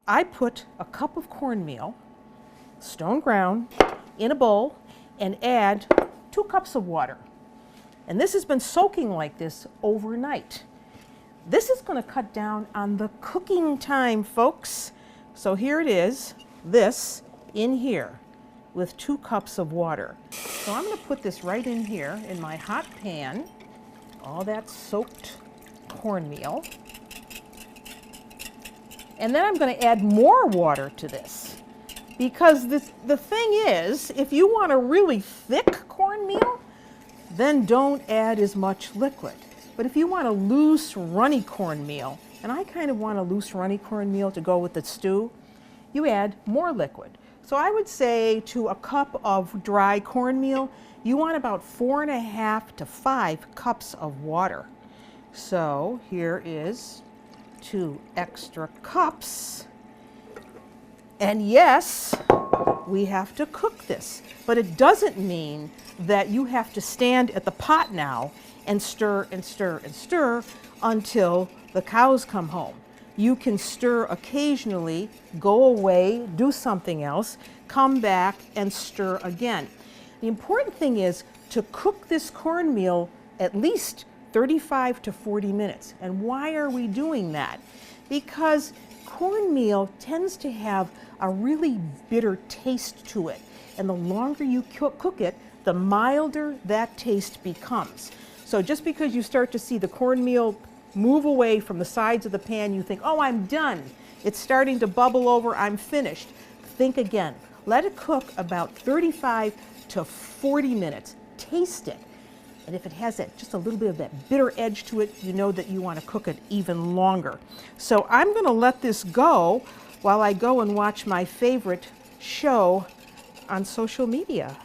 I put a cup of cornmeal, stone ground, in a bowl and add 2 cups of water. And this has been soaking like this overnight. This is going to cut down on the cooking time, folks. So here it is, this in here with 2 cups of water. So I'm going to put this right in here in my hot pan, all that soaked cornmeal. And then I'm going to add more water to this. Because the thing is, if you want a really thick cornmeal, then don't add as much liquid. But if you want a loose, runny cornmeal, and I kind of want a loose, runny cornmeal to go with the stew, you add more liquid. So I would say to a cup of dry cornmeal, you want about 4.5 to 5 cups of water. So here is 2 extra cups. And yes, we have to cook this, but it doesn't mean that you have to stand at the pot now and stir and stir and stir until the cows come home. You can stir occasionally, go away, do something else, come back and stir again. The important thing is to cook this cornmeal at least 35 to 40 minutes. And why are we doing that? Because cornmeal tends to have a really bitter taste to it. And the longer you cook it, the milder that taste becomes. So just because you start to see the cornmeal move away from the sides of the pan, you think, oh, I'm done. It's starting to bubble over, I'm finished. Think again. Let it cook about 35 to 40 minutes. Taste it. And if it has just a little bit of that bitter edge to it, you know that you want to cook it even longer. So I'm going to let this go while I go and watch my favorite show on social media.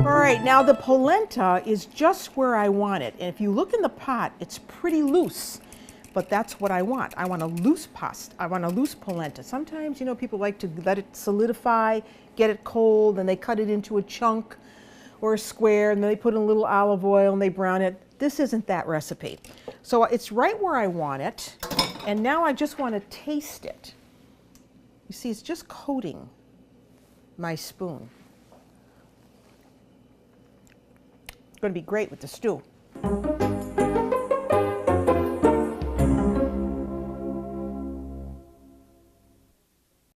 All right, now the polenta is just where I want it. And if you look in the pot, it's pretty loose, but that's what I want. I want a loose pasta. I want a loose polenta. Sometimes, you know, people like to let it solidify, get it cold, and they cut it into a chunk or a square, and then they put in a little olive oil and they brown it. This isn't that recipe. So it's right where I want it, and now I just want to taste it. You see, it's just coating my spoon. It's going to be great with the stew.